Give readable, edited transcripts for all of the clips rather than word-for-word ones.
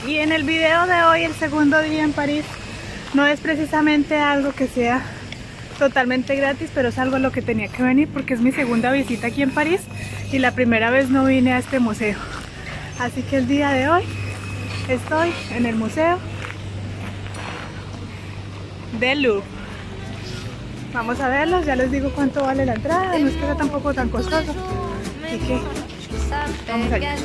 Y en el video de hoy, el segundo día en París, no es precisamente algo que sea totalmente gratis, pero es algo a lo que tenía que venir porque es mi segunda visita aquí en París y la primera vez no vine a este museo. Así que el día de hoy estoy en el museo del Louvre. Vamos a verlos, ya les digo cuánto vale la entrada, no es que sea tampoco tan costoso. Así que vamos allá.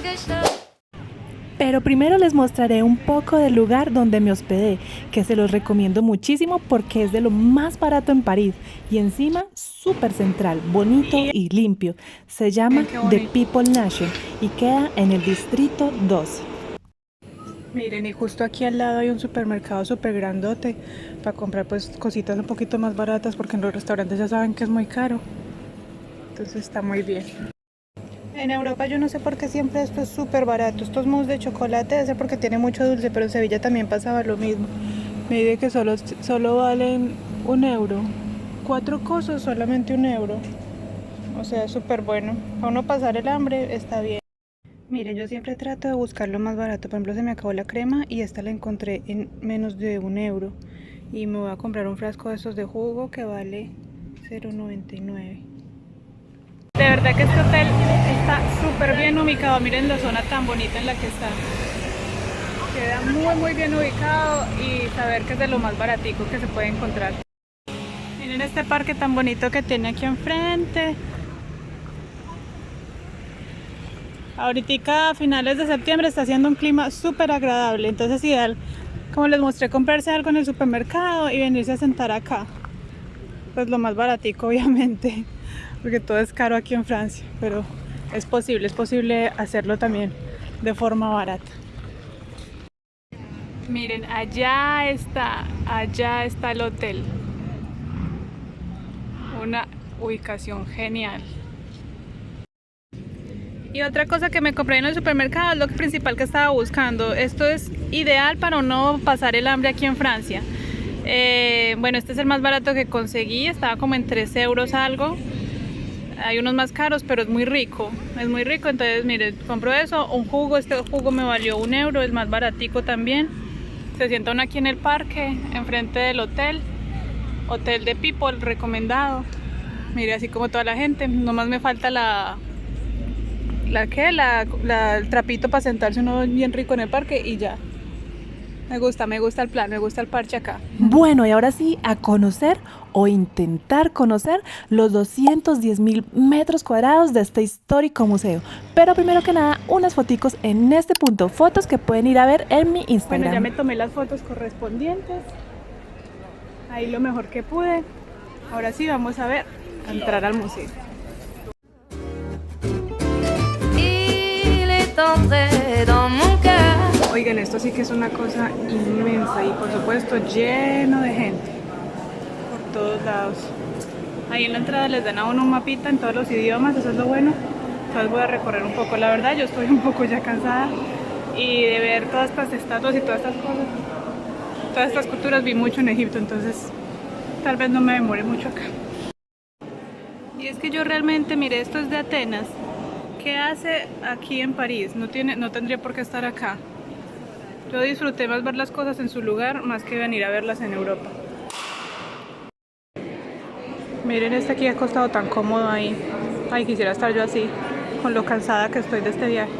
Pero primero les mostraré un poco del lugar donde me hospedé, que se los recomiendo muchísimo porque es de lo más barato en París y encima súper central, bonito y limpio. Se llama The People Nation y queda en el distrito 2. Miren, y justo aquí al lado hay un supermercado súper grandote para comprar pues cositas un poquito más baratas porque en los restaurantes ya saben que es muy caro. Entonces está muy bien. En Europa yo no sé por qué siempre esto es súper barato. Estos mousse de chocolate debe ser porque tiene mucho dulce, pero en Sevilla también pasaba lo mismo. Me dice que solo valen €1. 4 cosas solamente €1. O sea, es súper bueno. Para uno pasar el hambre está bien. Miren, yo siempre trato de buscar lo más barato. Por ejemplo, se me acabó la crema y esta la encontré en menos de €1. Y me voy a comprar un frasco de estos de jugo que vale €0,99. De verdad que este hotel está súper bien ubicado. Miren la zona tan bonita en la que está. Queda muy bien ubicado y saber que es de lo más baratico que se puede encontrar. Miren este parque tan bonito que tiene aquí enfrente. Ahorita a finales de septiembre está haciendo un clima súper agradable. Entonces ideal, como les mostré, comprarse algo en el supermercado y venirse a sentar acá. Pues lo más baratico obviamente, porque todo es caro aquí en Francia, pero es posible hacerlo también de forma barata. Miren, allá está el hotel. Una ubicación genial. Y otra cosa que me compré en el supermercado es lo principal que estaba buscando. Esto es ideal para no pasar el hambre aquí en Francia. Bueno, este es el más barato que conseguí, estaba como en 3 euros algo. Hay unos más caros, pero es muy rico, entonces miren, compro eso, un jugo, este jugo me valió €1, es más baratico también. Se sienta uno aquí en el parque, enfrente del hotel de People, recomendado. Mire, así como toda la gente, nomás me falta el trapito para sentarse uno bien rico en el parque y ya. Me gusta el plan, me gusta el parche acá. Bueno, y ahora sí, a conocer o intentar conocer los 210.000 metros cuadrados de este histórico museo. Pero primero que nada, unas foticos en este punto, fotos que pueden ir a ver en mi Instagram. Bueno, ya me tomé las fotos correspondientes. Ahí lo mejor que pude. Ahora sí, vamos a entrar al museo. Oigan, esto sí que es una cosa inmensa y por supuesto lleno de gente por todos lados. Ahí en la entrada les dan a uno un mapita en todos los idiomas, eso es lo bueno. Entonces voy a recorrer un poco, la verdad yo estoy un poco ya cansada y de ver todas estas estatuas y todas estas cosas, todas estas culturas vi mucho en Egipto, entonces tal vez no me demore mucho acá. Y es que yo realmente, mire, esto es de Atenas. ¿Qué hace aquí en París? No tendría por qué estar acá. Yo disfruté más ver las cosas en su lugar más que venir a verlas en Europa. Miren este aquí acostado tan cómodo ahí. Ay, quisiera estar yo así, con lo cansada que estoy de este viaje.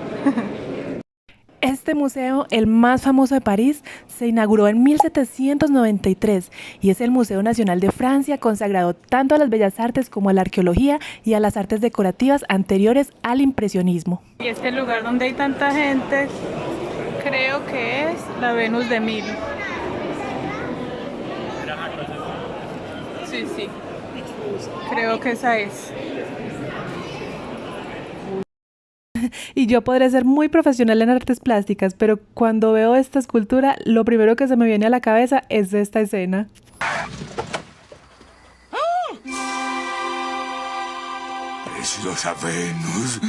Este museo, el más famoso de París, se inauguró en 1793 y es el Museo Nacional de Francia, consagrado tanto a las bellas artes como a la arqueología y a las artes decorativas anteriores al impresionismo. Y este lugar donde hay tanta gente, creo que es la Venus de Milo. Sí, creo que esa es. Y yo podré ser muy profesional en artes plásticas, pero cuando veo esta escultura, lo primero que se me viene a la cabeza es esta escena. Preciosa Venus.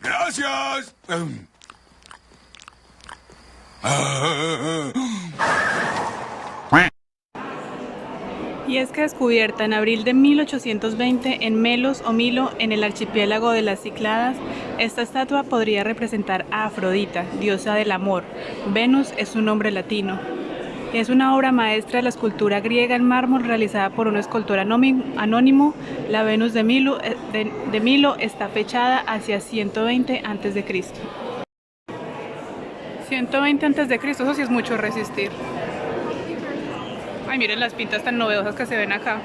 Gracias. Y es que descubierta en abril de 1820 en Melos o Milo, en el archipiélago de las Cícladas, Esta estatua podría representar a Afrodita, diosa del amor. Venus es su nombre latino. Es una obra maestra de la escultura griega en mármol realizada por un escultor anónimo. La Venus de Milo está fechada hacia 120 a.C. 120 a.C., eso sí es mucho resistir. Ay, miren las pintas tan novedosas que se ven acá.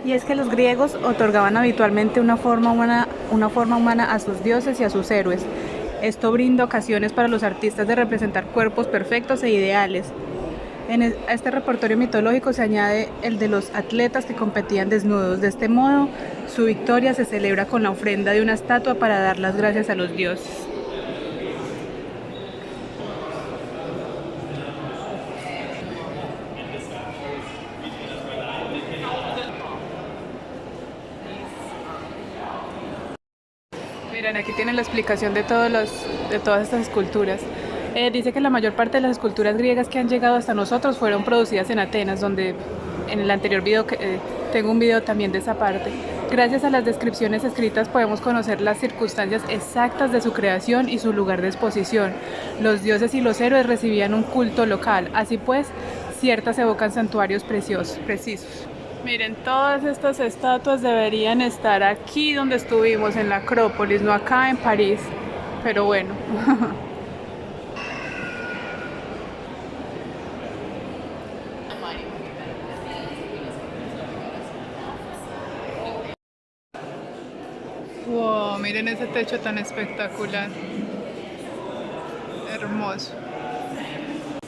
Y es que los griegos otorgaban habitualmente una forma humana a sus dioses y a sus héroes. Esto brinda ocasiones para los artistas de representar cuerpos perfectos e ideales. A este repertorio mitológico se añade el de los atletas que competían desnudos. De este modo, su victoria se celebra con la ofrenda de una estatua para dar las gracias a los dioses. Miren, aquí tienen la explicación de todas estas esculturas. Dice que la mayor parte de las esculturas griegas que han llegado hasta nosotros fueron producidas en Atenas, donde en el anterior video tengo un video también de esa parte. Gracias a las descripciones escritas podemos conocer las circunstancias exactas de su creación y su lugar de exposición. Los dioses y los héroes recibían un culto local, así pues, ciertas evocan santuarios precisos. Miren, todas estas estatuas deberían estar aquí donde estuvimos, en la Acrópolis, no acá en París, pero bueno. Wow, miren ese techo tan espectacular. Hermoso.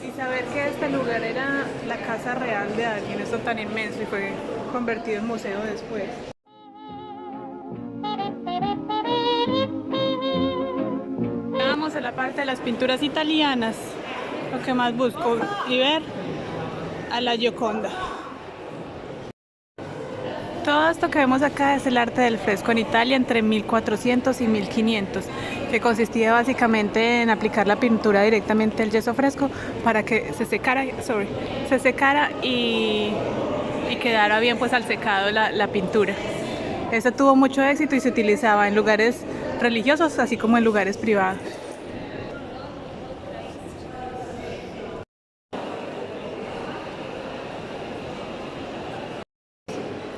Y saber que este lugar era la casa real de alguien, esto tan inmenso, y fue convertido en museo después. Vamos a la parte de las pinturas italianas, lo que más busco, y ver a la Gioconda. Todo esto que vemos acá es el arte del fresco en Italia entre 1400 y 1500, que consistía básicamente en aplicar la pintura directamente al yeso fresco para que se secara y quedara bien pues al secado la pintura. Esto tuvo mucho éxito y se utilizaba en lugares religiosos así como en lugares privados.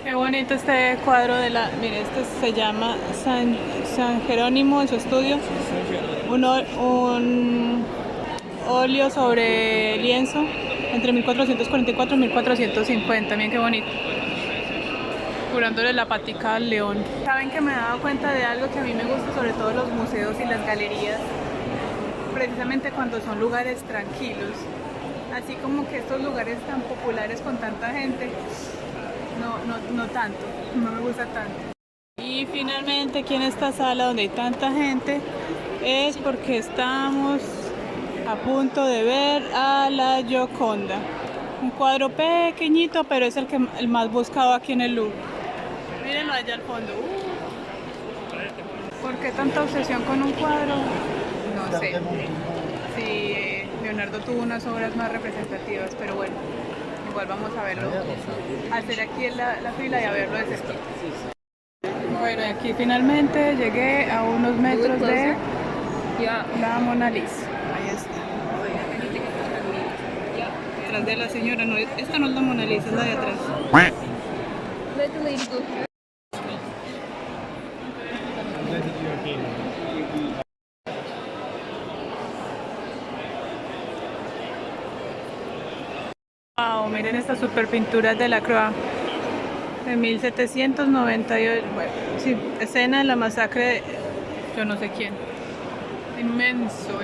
Qué bonito este cuadro de la... Mire, este se llama San Jerónimo en su estudio. Un óleo sobre lienzo entre 1444 y 1450. Miren qué bonito. Curándole la patica al león. Saben que me he dado cuenta de algo que a mí me gusta, sobre todo los museos y las galerías, precisamente cuando son lugares tranquilos. Así como que estos lugares tan populares con tanta gente. No tanto, no me gusta tanto. Y finalmente aquí en esta sala donde hay tanta gente es porque estamos a punto de ver a la Gioconda. Un cuadro pequeñito, pero es el más buscado aquí en el Louvre. Mírenlo allá al fondo. ¿Por qué tanta obsesión con un cuadro? No sé. Sí, Leonardo tuvo unas obras más representativas, pero bueno. Igual vamos a verlo, hacer aquí en la fila y a verlo desde aquí. Bueno, aquí finalmente llegué a unos metros de la Mona Lisa. Ahí está. Detrás de la señora, no, esta no es la Mona Lisa, es la de atrás. Wow, miren estas super pinturas de la Croix de 1798. Bueno, sí, escena de la masacre de yo no sé quién. Inmenso.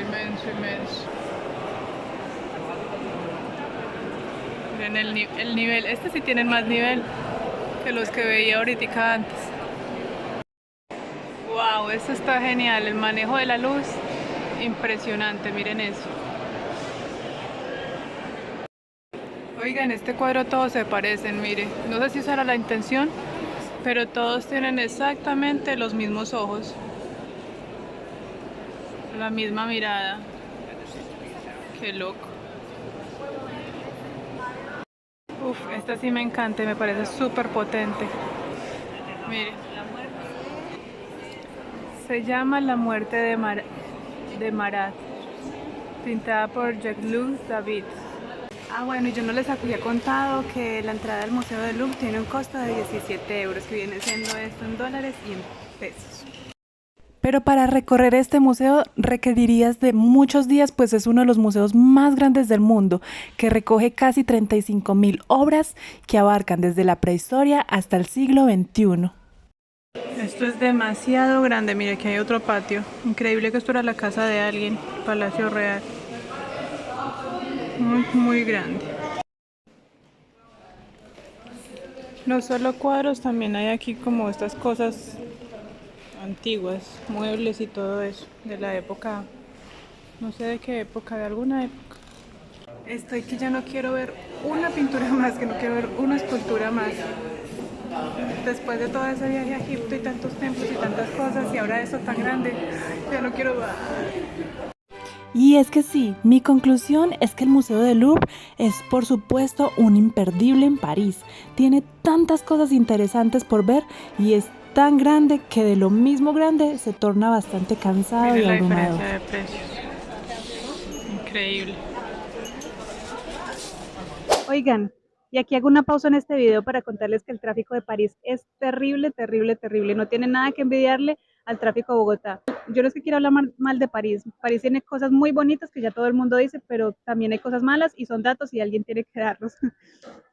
Miren el nivel, este sí tiene más nivel que los que veía ahorita antes. Wow, esto está genial, el manejo de la luz, impresionante, miren eso. Oigan, este cuadro todos se parecen, mire, no sé si esa era la intención, pero todos tienen exactamente los mismos ojos, la misma mirada. Qué loco. Uf, esta sí me encanta, me parece súper potente. Miren. Se llama La muerte de Marat, pintada por Jacques David. Bueno, y yo no les había contado que la entrada al Museo del Louvre tiene un costo de 17 euros, que viene siendo esto en dólares y en pesos. Pero para recorrer este museo requerirías de muchos días, pues es uno de los museos más grandes del mundo, que recoge casi 35.000 obras que abarcan desde la prehistoria hasta el siglo XXI. Esto es demasiado grande, mire, aquí hay otro patio. Increíble que esto era la casa de alguien, Palacio Real. Muy, muy grande. No solo cuadros, también hay aquí como estas cosas antiguas, muebles y todo eso, de la época, no sé de qué época, de alguna época. Estoy que ya no quiero ver una pintura más, que no quiero ver una escultura más. Después de todo ese viaje a Egipto y tantos templos y tantas cosas, y ahora eso tan grande, ya no quiero más. Y es que sí, mi conclusión es que el Museo del Louvre es por supuesto un imperdible en París. Tiene tantas cosas interesantes por ver y es tan grande que de lo mismo grande se torna bastante cansado y abrumador. Mira la diferencia de precios. Increíble. Oigan, y aquí hago una pausa en este video para contarles que el tráfico de París es terrible, terrible, terrible. No tiene nada que envidiarle al tráfico de Bogotá. Yo no es que quiera hablar mal de París. París tiene cosas muy bonitas que ya todo el mundo dice, pero también hay cosas malas y son datos y alguien tiene que darlos.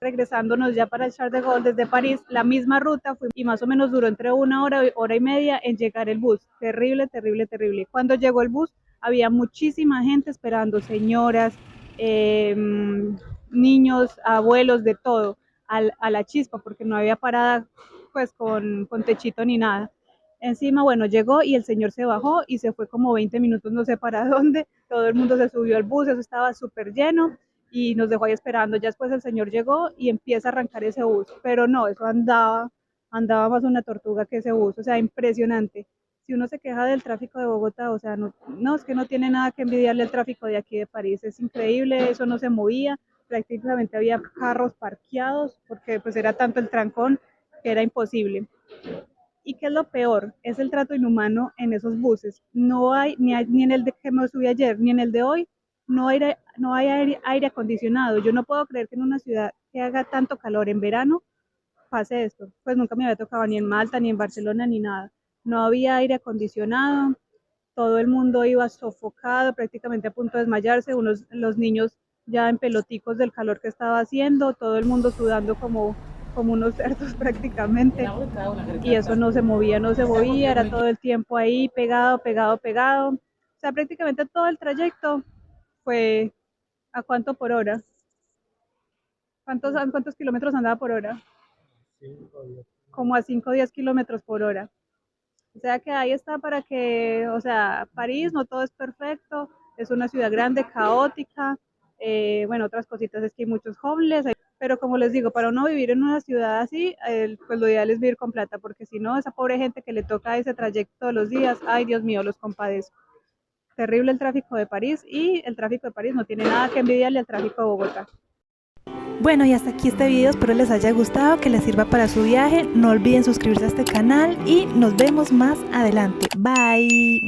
Regresándonos ya para el Charles de Gaulle desde París, la misma ruta fue y más o menos duró entre una hora y media en llegar el bus. Terrible, terrible, terrible. Cuando llegó el bus había muchísima gente esperando, señoras, niños, abuelos, de todo, a la chispa, porque no había parada pues con techito ni nada. Encima, bueno, llegó y el señor se bajó y se fue como 20 minutos, no sé para dónde. Todo el mundo se subió al bus, eso estaba súper lleno y nos dejó ahí esperando. Ya después el señor llegó y empieza a arrancar ese bus, pero no, eso andaba más una tortuga que ese bus, o sea, impresionante. Si uno se queja del tráfico de Bogotá, o sea, no, es que no tiene nada que envidiarle al tráfico de aquí de París, es increíble, eso no se movía, prácticamente había carros parqueados porque pues era tanto el trancón que era imposible. ¿Y qué es lo peor? Es el trato inhumano en esos buses. No hay, ni en el de que me subí ayer, ni en el de hoy, no hay aire acondicionado. Yo no puedo creer que en una ciudad que haga tanto calor en verano pase esto. Pues nunca me había tocado ni en Malta, ni en Barcelona, ni nada. No había aire acondicionado, todo el mundo iba sofocado, prácticamente a punto de desmayarse, los niños ya en peloticos del calor que estaba haciendo, todo el mundo sudando como unos cerdos prácticamente, y eso no se movía, era todo el tiempo ahí pegado. O sea, prácticamente todo el trayecto fue ¿a cuánto por hora? ¿Cuántos kilómetros andaba por hora? Como a 5 o 10 kilómetros por hora. O sea que ahí está para que, o sea, París no todo es perfecto, es una ciudad grande, caótica, bueno, otras cositas es que hay muchos homeless, pero como les digo, para uno vivir en una ciudad así, pues lo ideal es vivir con plata, porque si no, esa pobre gente que le toca ese trayecto todos los días, ay Dios mío, los compadezco. Terrible el tráfico de París, y el tráfico de París no tiene nada que envidiarle al tráfico de Bogotá. Bueno, y hasta aquí este video, espero les haya gustado, que les sirva para su viaje. No olviden suscribirse a este canal y nos vemos más adelante. Bye.